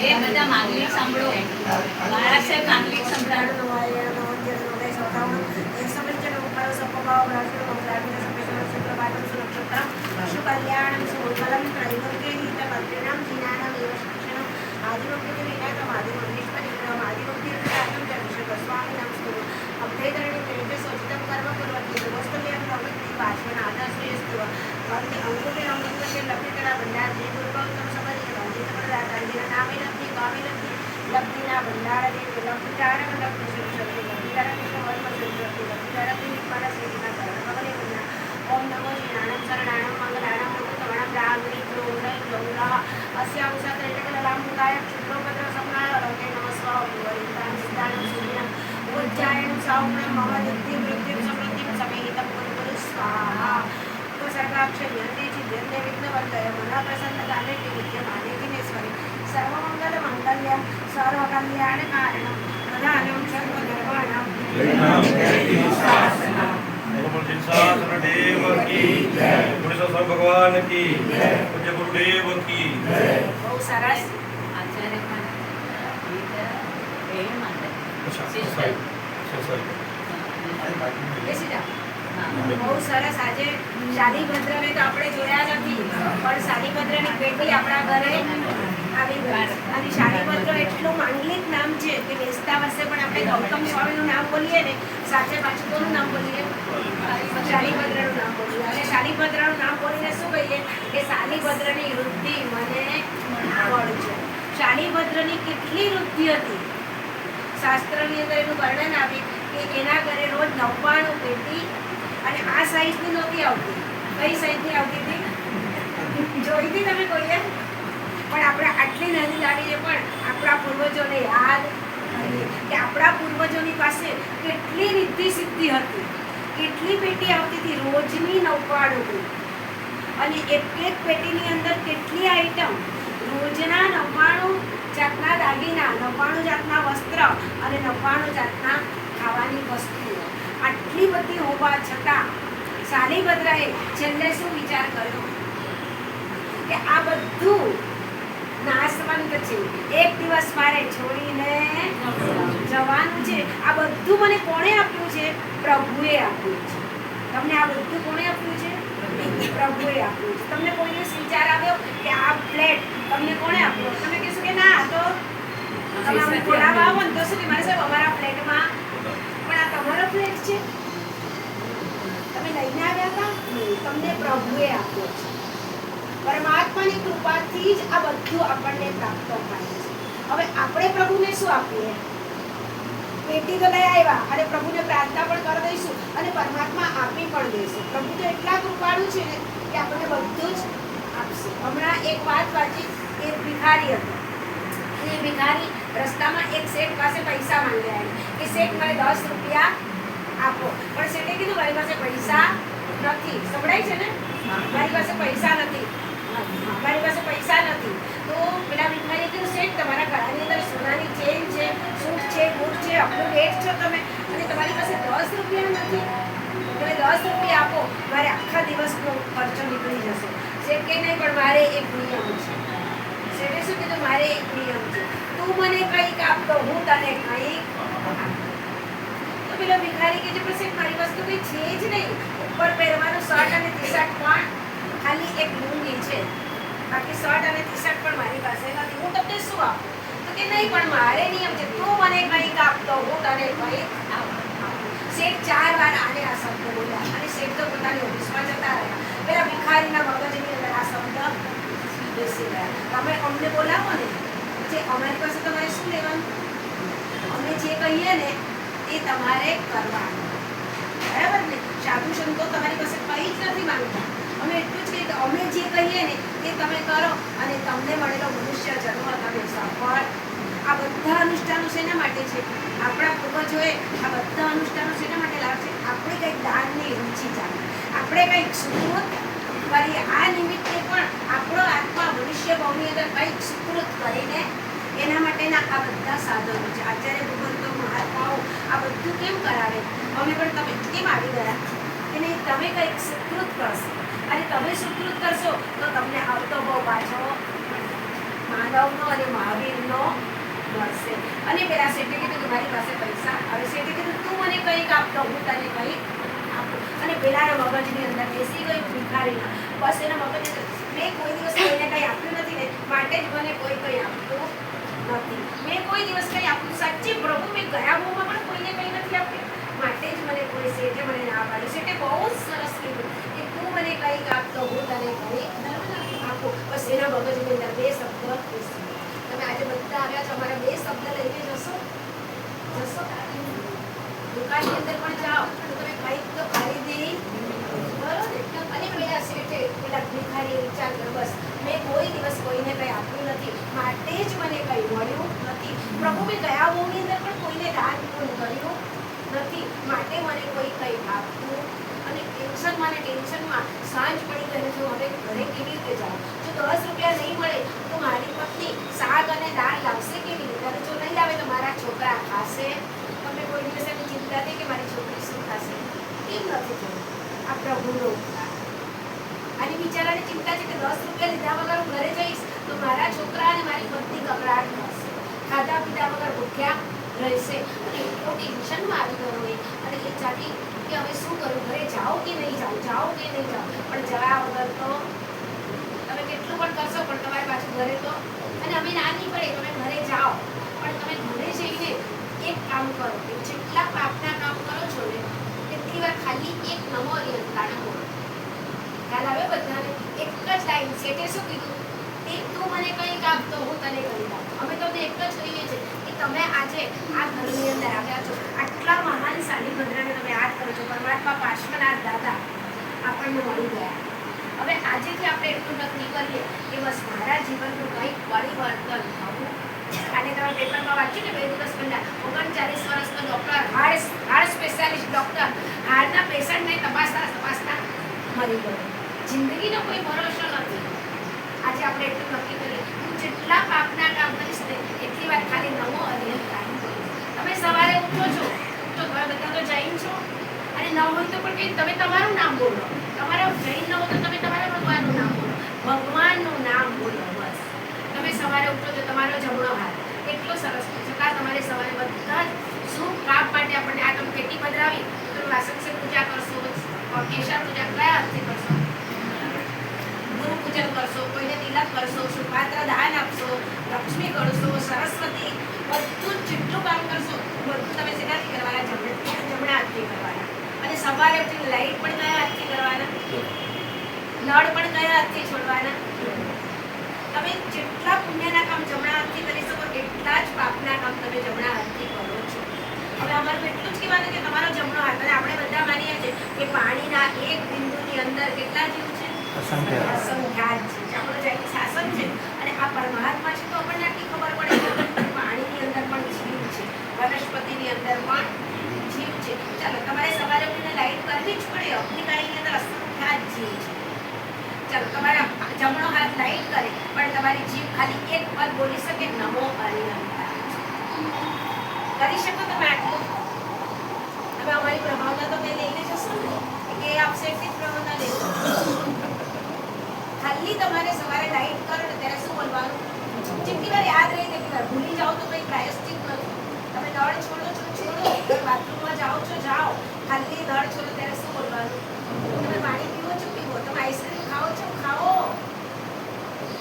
એ બધા માંગલિક સાંભળો. મહારાજ સાહેબ માંગલિક સંભળાવો. કલ્યાણમ સુમંગલમ ત્રૈલોક્ય હિતમત્રિણમ જીનાનમ એવ શિક્ષણમ આદિવક્તિ વિનાયકમ આદિમંગેશ્વરીમ આદિવક્તિ વિનાયકમ ચંદ્રશેખર સ્વામિનામ સ્તુમ અભ્યતરણી તેજસોચિતમ કર્મ કુર્વતી નમસ્તલ્યમ ભગવતી વાસનાદાશ્રેયસ્તુવ ભક્તિ અંગુકે અંગુકે લપિતરા ભંડાર જે ગુરુભક્તમ સબરી રાજીતમદાતાંજિના નામે લબ્ધિ કામે લબ્ધિના ભંડાર દે લબ્ધિકારક લબ્ધિ શક્તિ લબ્ધિકારક વર્મ શક્તિ લબ્ધિકારક નિપાના સેના કર્મકલે પુના ઓમ નમો જીનાનમ શરણાણમ મંગલાણમ લોકતમણમ રાગની પ્રોણય ગૌરા અસ્યાઉષા ત્રૈટકલામ મુકાય ક્ષુદ્રોપદ્ર સમનાય લોકે નમસ્વા વરિતાન સિદ્ધાનમ સૂર્યમ ઉજ્જાયન સાઉણમ મહાદિત્ય વૃદ્ધિ સમૃદ્ધિ સમેહિતમ ગુરુ સ્વાહા ઉપસર્ગાક્ષરી અંતે ચિદ્યંતે વિઘ્નવર્તય મના પ્રસન્નતાને નિત્યમાને દિનેશ્વરી સર્વમંગલ મંગલ્યમ સર્વકલ્યાણ કારણમ પ્રધાનમ સર્વધર્માણામ शासन देव की जय, गुरुदेव भगवान की जय, पूज्य गुरुदेव की जय। બહુ સરસ આચાર્ય પણ એ માટે બેસી જાઓ. બહુ સરસ. આજે શાલીભદ્રને તો આપણે જોયા નથી, પણ શાલીભદ્રની પેટી આપણા ઘરે આવી ગઈ. અને શાલીભદ્ર એટલું માંગલિક નામ છે કે બેસતા વર્ષે પણ આપણે ગૌતમ સ્વામીનું નામ બોલીએ ને સાથે પાછું કોનું નામ બોલીએ? શાલીભદ્રનું નામ બોલીએ. અને શાલીભદ્રનું નામ બોલીને શું કહીએ કે શાલીભદ્રની વૃદ્ધિ મને મળશે. શાલીભદ્રની કેટલી વૃદ્ધિ હતી શાસ્ત્રની અંદર એનું વર્ણન આવે કે એના ઘરે રોજ 99 પેટી, અને આ સાઈઝની નહોતી આવતી. કઈ સાઈઝની આવતી હતી? જોઈ હતી તમે કોઈએ? પણ આપણે આટલી નાની લાવીને પણ આપણા પૂર્વજોને યાદ કરીએ કે આપણા પૂર્વજોની પાસે કેટલી રિદ્ધિ સિદ્ધિ હતી, કેટલી પેટી આવતી હતી રોજની 99. અને એક એક પેટીની અંદર કેટલી આઈટમ, રોજના 99 જાતના દાગીના, 99 જાતના વસ્ત્ર અને 99 જાતના ખાવાની વસ્તુઓ. આટલી બધી હોવા છતાં શાલીભદ્રએ છેલ્લે શું વિચાર કર્યો કે આ બધું નાશવંત છે, એક દિવસ મારે છોડીને જવાનું છે. આ બધું મને કોણે આપ્યું છે? પ્રભુએ આપ્યું છે. તમને આ બધું કોણે આપ્યું છે? પ્રભુએ આપ્યું છે. તમને કોઈને વિચાર આવ્યો કે આ ફ્લેટ તમને કોણે આપ્યો? તમે કહેશો કે ના, તો તમે બોલાવવા આવો ને તો શું કે મારે સાહેબ અમારા ફ્લેટમાં, પણ આ તમારો ફ્લેટ છે, તમે લઈને આવ્યા હતા? તમને પ્રભુએ આપ્યો છે. પરમાત્માની કૃપાથી જ આ બધું આપણને પ્રાપ્ત થાય છે. હવે આપણે પ્રભુને શું આપીએ? પેટી તો લઈ આવ્યા અને પ્રભુને પ્રાર્થના પણ કરી દઈશું અને પરમાત્મા આપી પણ દેશે. પ્રભુ તો એટલા કૃપાળુ છે ને કે આપણને બધું જ આપશે. હમણાં એક વાત વાંચી, એક ભિખારી હતો. એ ભિખારી રસ્તામાં એક શેઠ પાસે પૈસા માંગ્યા કે શેઠ મને 10 રૂપિયા આપો. પણ શેઠે કીધું મારી પાસે પૈસા નથી. સંભળાય છે ને? મારી પાસે પૈસા નથી, મારી પાસે પૈસા નથી. તો પેલા ભિખારીએ કીધું શેઠ તમારા ગળાની અંદર સોનાની ચેન છે, સૂટ છે, બૂટ છે, અપડેટ છો તમે, અને તમારી પાસે 10 રૂપિયા નથી. તમે 10 રૂપિયા આપો, મારે આખા દિવસનો ખર્ચો નીકળી જશે. શેઠ કે નહીં, પણ મારે એક નિયમ છે. શેઠે શું કીધું? મારે એક નિયમ છે, તું મને કંઈક આપ તો હું તને કંઈક. તો પેલો ભિખારી કે છે પણ શેઠ મારી વસ્તુ કંઈ છે જ નહીં. ઉપર પહેરવાનું શર્ટ અને ટી-શર્ટ પણ ખાલી એક લુંગી છે, બાકી શર્ટ અને ટી-શર્ટ પણ મારી પાસે નથી. હું તમને શું આપું? તો કે નહીં, પણ મારે નિયમ છે, તું મને કંઈક આપ તો હું તને કંઈક આપું. શેઠ 4 વાર આને આ શબ્દ બોલ્યા અને શેઠ તો પોતાની ઓફિસમાં જતા રહ્યા. પેલા ભિખારીના મગજની અંદર આ શબ્દ બેસી ગયા. તમે અમને બોલાવો ને, જે અમારી પાસે તમારે શું લેવાનું? અમે જે કહીએ ને એ તમારે કરવાનું, બરાબર ને? સાધુ સંતો તમારી પાસે કંઈ જ નથી માંગતા. અમે એટલું જ કહીએ કે અમે જે કહીએ ને એ તમે કરો અને તમને મળેલો મનુષ્ય જન્મ તમે સફળ. આ બધા અનુષ્ઠાનો શેના માટે છે? આપણા પૂર્વજોએ આ બધા અનુષ્ઠાનો શેના માટે લાવ છે? આપણે કંઈક દાનની રુચિ ચાલે, આપણે કંઈક સુકૃત કરીએ. આ નિમિત્તે પણ આપણો આત્મા મનુષ્ય ભવની અંદર કંઈક સુકૃત કરીને એના માટેના આ બધા સાધનો છે. આચાર્ય ભગવંતો મહાત્માઓ આ બધું કેમ કરાવે? અમે પણ તમે કેમ આવી ગયા કે નહીં, તમે કંઈક સુકૃત કરશો અને તમે સુકૃત કરશો તો તમને આવતો બહુ પાછો માનવનો અને મહાવીરનો મળશે. અને પેલા શેઠે કીધું કે મારી પાસે પૈસા આવે. શેઠે કીધું તું મને કંઈક આપતો, હું તને કંઈક આપું. અને પેલાના મગજની અંદર બેસી ગયું ભિખારીના. બસ એના મગજ મેં કોઈ દિવસ કોઈને કંઈ આપ્યું નથી ને માટે જ મને કોઈ કંઈ આપતું નથી. મેં કોઈ દિવસ કંઈ આપ્યું સાચી પ્રભુ મેં ગયા ભાવમાં પણ કોઈને કંઈ નથી આપ્યું માટે જ મને કોઈ શેઠે મને ના પાડી. શેઠે બહુ જ સરસ કીધું કે તું મને કંઈક આપતો, હું તને કંઈક આપું. બસ એના મગજની અંદર બે શબ્દ બેસી. તમે આજે બધા આવ્યા છો, અમારા બે શબ્દ લઈને જશો દુકાનની અંદર પણ જાઓ તો તમે કંઈક તો ખરીદી બરોબર ને. અને પેલા શેઠે પેલા ભિખારીએ વિચાર કર્યો બસ મેં કોઈ દિવસ કોઈને કંઈ આપ્યું નથી માટે જ મને કંઈ મળ્યું નથી. પ્રભુ મેં ગયા બહુની અંદર પણ કોઈને દાન કર્યું નથી માટે મને કોઈ કંઈ આપવું. અને ટેન્શનમાં સાંજ પડી ગઈ છે, હવે ઘરે કેવી રીતે જાઉં? જો 10 રૂપિયા નહીં મળે તો મારી પત્ની શાક અને દાળ લાવશે કેવી રીતે? અને જો નહીં લાવે તો મારા છોકરા ખાશે. તમને કોઈ દિવસ એની ચિંતા થઈ કે મારી છોકરી શું ખાશે? કેમ નથી થયું? આ પ્રભુનો ઉપકાર. અને બિચારાને ચિંતા છે કે 10 રૂપિયા લીધા વગર હું ઘરે જઈશ તો મારા છોકરા અને મારી પત્ની ગભરાટ કરશે, ખાધા પીધા વગર ભૂખ્યા રહેશે. અને એટલો ટેન્શનમાં આવી ગયો હોય અને એ ચાલી કે હવે શું કરું, ઘરે જાઓ કે નહીં જાઓ, જાઓ કે નહીં જાઓ. પણ જવા વગર તો તમે કેટલું પણ કરશો પણ તમારી પાછું ઘરે તો. અને અમે ના નહીં પડે તમે ઘરે જાઓ પણ તમે ઘરે જઈને એક કામ કરો કે જેટલા પાપના કામ કરો છો ને એટલી વાર ખાલી એક નમો હરિયંતાણા બોલો. ખ્યાલ આવે બધાને? એક જ લાઈન. શેઠે શું કીધું? એ તું મને કંઈક આપતો, હું તને કંઈક આપતો. અમે તો એક જ કહીએ છીએ કે તમે આજે આ ઘરની અંદર આવ્યા છો, આટલા મહાન શાળીભદ્રને તમે યાદ કરો છો. પરમાત્મા પાર્શ્વનાથ દાદા આપણને મળી ગયા. હવે આજેથી આપણે એટલું નક્કી કરીએ કે બસ મારા જીવનનું કંઈક પરિવર્તન થવું. અને તમે પેપરમાં વાંચ્યું ને 2 દિવસ પહેલા 39 વર્ષનો ડૉક્ટર, હાર્ટ સ્પેશિયાલિસ્ટ ડૉક્ટર હાર્ટના પેશન્ટને તપાસતા મરી ગયો. જિંદગીનો કોઈ ભરોસો નથી. આજે આપણે એટલું નક્કી કરીએ હું જેટલા પાપના કામ કરીશ ને એટલી વાર ખાલી નમો હરિયંતાણા કરીશ. તમે સવારે ઉઠો છો તો તમે બધા તો જૈન છો અને ન હોય તો પણ કંઈ તમે તમારું નામ બોલો. તમારા જૈન ન હોય તો તમે તમારા ભગવાનનું નામ બોલો, ભગવાનનું નામ બોલો. બસ તમે સવારે ઉઠો તો તમારો જમણો હાથ એટલો સરસ છે. છતાં તમારે સવારે બધા જ શુભ કામ માટે આપણને આ તમે પેટી પધરાવી તો તમે વાસણની પૂજા કરશો, કેશા પૂજા કયા હાથથી કરશો? ગુરુ પૂજન કરશો, કોઈને તિલક કરશો, સુપાત્ર દાન આપશો, લક્ષ્મી કરશો, સરસ્વતી, બધું જેટલું કામ કરશો બધું તમે શેનાથી કરવાના? જમણા હાથથી કરવાના. અને સવારે ઉઠીને લાઈટ પણ કયા હાથથી કરવાના? નળ પણ કયા હાથથી છોડવાના? તમે જેટલા પુણ્યના કામ જમણા હાથથી કરી શકો એટલા જ પાપના કામ તમે જમણા હાથથી કરો છો. હવે અમારું એટલું જ કહેવાનું કે તમારો જમણો હાથ. અને આપણે બધા માનીએ છીએ કે પાણીના એક બિંદુની અંદર કેટલા જીવ છે? અસંખ્યાત છે. આપણો જૈન શાસન છે અને આ પરમાત્મા છે તો આપણને આટલી ખબર પડે કે પાણીની અંદર પણ જીવ છે, વનસ્પતિની અંદર પણ જીવ છે. ચાલો તમારે સવારે ઉઠીને લાઈટ કરવી જ પડે. અગ્નિકાળીની અંદર અસંખ્યાત જીવ છે. ચાલો તમારા જમણો હાથ લાઈટ કરે પણ તમારી જીભ ખાલી એક પદ બોલી શકે નમો હરિયંતાણા. કરી શકો તમે આટલું? હવે અમારી પ્રભાવના તો મેં લઈને જશો ને કે આપશે એટલી જ પ્રભાવના લેશો. ખાલી તમારે સવારે લાઈટ કરો ને ત્યારે શું બોલવાનું? જેટલી વાર યાદ રહી તેટલી વાર. ભૂલી જાઓ તો કંઈ પ્રાયશ્ચિત નથી. તમે નળ છોડો છો છોડો, બાથરૂમમાં જાઓ છો જાઓ, ખાલી નળ છોડો ત્યારે શું બોલવાનું? તમે પાણી પીવો છો પીવો, તમે આઈસ્ક્રીમ ખાઓ છો ખાઓ,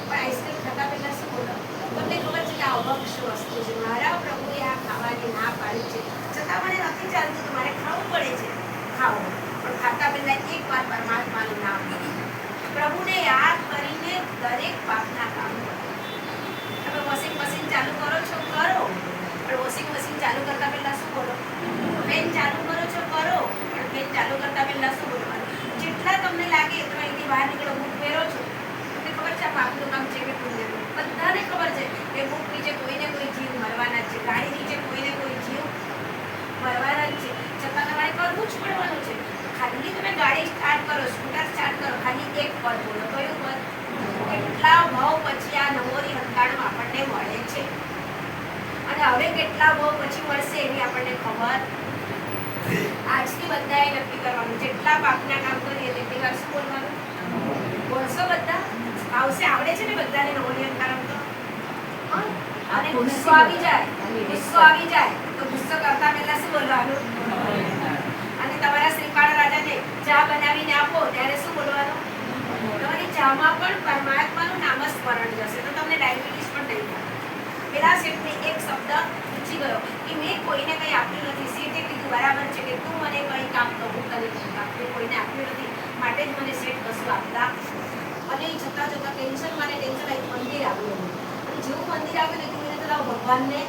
પણ આઈસ્ક્રીમ ખાતા પહેલા શું બોલો? તમને ખબર છે કે આ અભક્ષ વસ્તુ છે, મારા પ્રભુએ આ ખાવાની ના પાડી છે, છતાં મને નથી ચાલતું તો મારે ખાવું પડે છે. ખાઓ, પણ ખાતા પહેલા એક વાર પરમાત્માનું નામ લો. પ્રભુને યાદ કરીને દરેક પાપના કામ કરો. તમે વોશિંગ મશીન ચાલુ કરો છો કરો, પણ વોશિંગ મશીન ચાલુ કરતા પહેલા શું બોલો? ફેન ચાલુ કરો છો કરો, પણ ફેન ચાલુ કરતા પહેલા શું બોલવાનું? જેટલા તમને લાગે તમે અહીંથી બહાર નીકળો, બુક પહેરો છો, તમને ખબર છે આ પાપનું કામ છે કે પુણ્યનું? બધાને ખબર છે કે બુક નીચે કોઈને કોઈ જીવ મરવાના જ છે, ગાડી નીચે કોઈને કોઈ જીવ મરવાના જ છે, છતાં તમારે કરવું જ પડવાનું છે. ખાલી તમે ગાડી સ્ટાર્ટ કરો, સ્કૂટર સ્ટાર્ટ કરો, ખાલી એક પદ બોલો. કયું પદ? કેટલા ભાવ પછી આ નમો હરિયંતાણા આપણને મળે છે અને હવે કેટલા ભાવ પછી મળશે એની આપણને ખબર. આજથી બધાએ નક્કી કરવાનું જેટલા પાપના કામ કરીએ તેટલી વાર શું બોલવાનું? બોલશો બધા? આવશે? આવડે છે ને બધાને નમો હરિયંતાણા? તો અને ગુસ્સો આવી જાય તો ગુસ્સો કરતા પહેલા શું બોલવાનું? અને તમારા શ્રીપાળ રાજાને ચા બનાવીને આપો ત્યારે શું બોલવાનું? તમારી ચામાં પણ પરમાત્માનું નામ સ્મરણ જશે તો તમને ડાયાબિટીસ પણ નહીં થાય. પેલા શેઠને એક શબ્દ પૂછી ગયો કે મેં કોઈને કંઈ આપ્યું નથી. શેઠે કીધું બરાબર છે કે તું મને કંઈ કામ તો હું કરી આપ્યું, કોઈને આપ્યું નથી માટે જ મને શેઠ કશું આપતા. અને એ જતાં ટેન્શન આવી મંદિર આવ્યું. અને જેવું મંદિર આવ્યું ને તું એને તો લાવ ભગવાનને